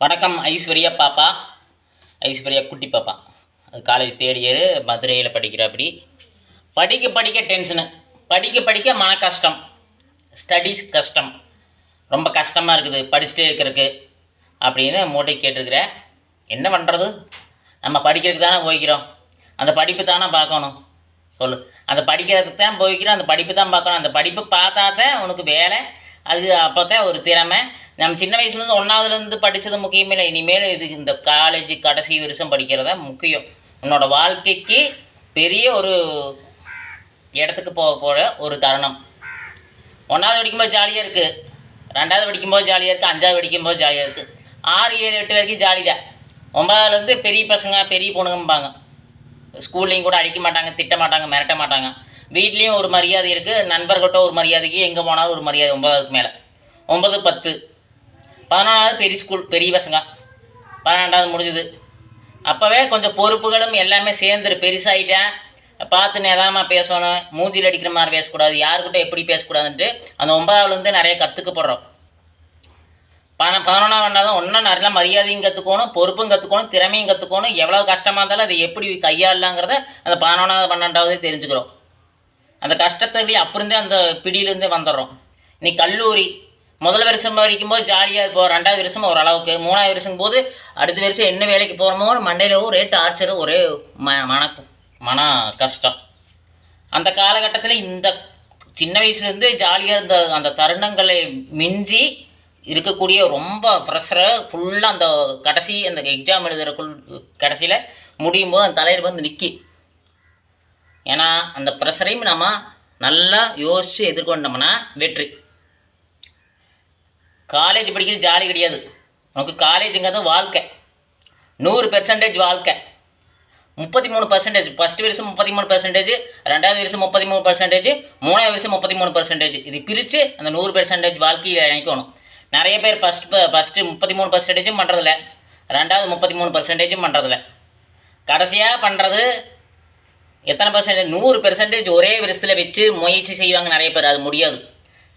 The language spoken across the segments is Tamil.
வணக்கம் ஐஸ்வர்யா பாப்பா. ஐஸ்வர்யா குட்டி பாப்பா. அது காலேஜ் தேர்ட் இயர் மதுரையில் படிக்கிறபடி. படிக்க படிக்க டென்ஷனு, படிக்க படிக்க மன கஷ்டம், ஸ்டடீஸ் கஷ்டம், ரொம்ப கஷ்டமாக இருக்குது படிச்சுட்டே இருக்கிறதுக்கு அப்படின்னு மூட்டை கேட்டிருக்கிறேன். என்ன பண்ணுறது? நம்ம படிக்கிறதுக்கு தானே போய்க்கிறோம், அந்த படிப்பு தானே பார்க்கணும். சொல்லு, அந்த படிக்கிறதுக்கு தான் போய்க்கிறோம், அந்த படிப்பு தான் பார்க்கணும். அந்த படிப்பு பார்த்தா தான் உனக்கு வேலை, அது அப்போ தான் ஒரு திறமை. நம்ம சின்ன வயசுலேருந்து ஒன்றாவதுலேருந்து படித்தது முக்கியம் இல்லை, இனிமேல் இது இந்த காலேஜ் கடைசி வருஷம் படிக்கிறதா முக்கியம். உன்னோட வாழ்க்கைக்கு பெரிய ஒரு இடத்துக்கு போக போகிற ஒரு தருணம். ஒன்றாவது படிக்கும்போது ஜாலியாக இருக்குது, ரெண்டாவது படிக்கும்போது ஜாலியாக இருக்குது, அஞ்சாவது படிக்கும்போது ஜாலியாக இருக்குது, 6, 7, 8 வரைக்கும் ஜாலி தான். 9ஆவதுலேருந்து பெரிய பசங்க பெரிய பொண்ணுங்கம்பாங்க. ஸ்கூல்லையும் கூட அடிக்க மாட்டாங்க, திட்ட மாட்டாங்க, மிரட்ட மாட்டாங்க. வீட்லேயும் ஒரு மரியாதை இருக்குது, நண்பர்கிட்ட ஒரு மரியாதைக்கு, எங்கே போனாலும் ஒரு மரியாதை. 9ஆவதுக்கு மேலே 9, 10, 11ஆவது பெரிய ஸ்கூல், பெரிய பசங்க. 12ஆவது முடிஞ்சுது. அப்போவே கொஞ்சம் பொறுப்புகளும் எல்லாமே சேர்ந்துரு. பெருசாகிட்டேன், பார்த்து நிதானமாக பேசணும், மூஞ்சில் அடிக்கிற மாதிரி பேசக்கூடாது, யாருக்கிட்ட எப்படி பேசக்கூடாதுன்ட்டு அந்த 9ஆவதுலேருந்து நிறைய கற்றுக்கப்படுறோம். 11ஆவது ஒன்றும் நிறைய மரியாதையும் கற்றுக்கணும், பொறுப்பும் கற்றுக்கணும், திறமையும் கற்றுக்கணும். எவ்வளோ கஷ்டமாக இருந்தாலும் அதை எப்படி கையாளலாங்கிறத அந்த 11ஆவது 12ஆவது தெரிஞ்சுக்கிறோம். அந்த கஷ்டத்தை அப்புறந்தே அந்த பிடியிலேருந்தே வந்துடுறோம். இன்னைக்கு கல்லூரி முதல் வருஷம் படிக்கும்போது ஜாலியாக இருப்போம், 2ஆவது வருஷம் ஓரளவுக்கு, 3ஆவது வருஷம் போது அடுத்த வருஷம் என்ன வேலைக்கு போகிறோமோ மண்டையில் ஒரே டார்ச்சரு, ஒரே மன கஷ்டம். அந்த காலகட்டத்தில் இந்த சின்ன வயசுலேருந்து ஜாலியாக இருந்த அந்த தருணங்களை மிஞ்சி இருக்கக்கூடிய ரொம்ப ப்ரெஷரை ஃபுல்லாக அந்த கடைசி அந்த எக்ஸாம் எழுதுறக்குள் கடைசியில் முடியும் போது அந்த தலையில் வந்து நிற்கி. ஏன்னா அந்த ப்ரெஷரையும் நம்ம நல்லா யோசித்து எதிர்கொண்டோம்னா வெற்றி. காலேஜ் படிக்கிறது ஜாலி கிடையாது. உனக்கு காலேஜுங்கிறது வாழ்க்கை, 100% வாழ்க்கை. 33%, ஃபஸ்ட்டு வருஷம் 33%, 2ஆவது வருஷம் 33%, 3ஆவது வருஷம் 33%. இது பிரித்து அந்த 100% வாழ்க்கையில் இணைக்கணும். நிறைய பேர் ஃபஸ்ட்டு 33% பண்ணுறதில்ல, 2ஆவது 33% பண்ணுறதில்ல, கடைசியாக பண்ணுறது எத்தனை பர்சன்டேஜ்? 100% ஒரே வருஷத்தில் வச்சு முயற்சி செய்வாங்க நிறைய பேர். அது முடியாது.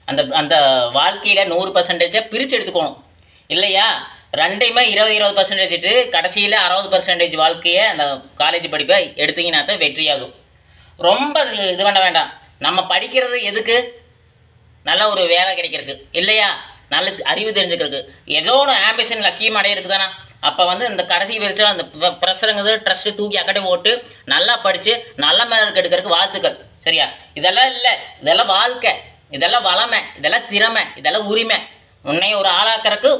அந்த அந்த வாழ்க்கையில் 100% பிரித்து எடுத்துக்கணும். இல்லையா, ரெண்டையுமே 20% கடைசியில் 60% வாழ்க்கையை அந்த காலேஜ் படிப்பை எடுத்தீங்கன்னா தான் வெற்றியாகும். ரொம்ப இது பண்ண வேண்டாம். நம்ம படிக்கிறது எதுக்கு? நல்ல ஒரு வேலை கிடைக்கிறதுக்கு, இல்லையா, நல்ல அறிவு தெரிஞ்சுக்கிறதுக்கு, ஏதோ ஒன்று ஆம்பிஷன் லட்சியம் அடையிறதுக்கு தானே. அப்போ இந்த கடைசி வருஷம் அந்த ப்ரெஷருங்கிறது ட்ரஸ்ட்டு தூக்கி அக்கட்டை போட்டு நல்லா படித்து நல்ல மார்க் எடுக்கிறதுக்கு வாழ்த்துக்கள். சரியா? இதெல்லாம் இல்லை, இதெல்லாம் வாழ்க்கை, இதெல்லாம் வளமை, இதெல்லாம் திறமை, இதெல்லாம் உரிமை. உன்னை ஒரு ஆளாக்கிறதுக்கு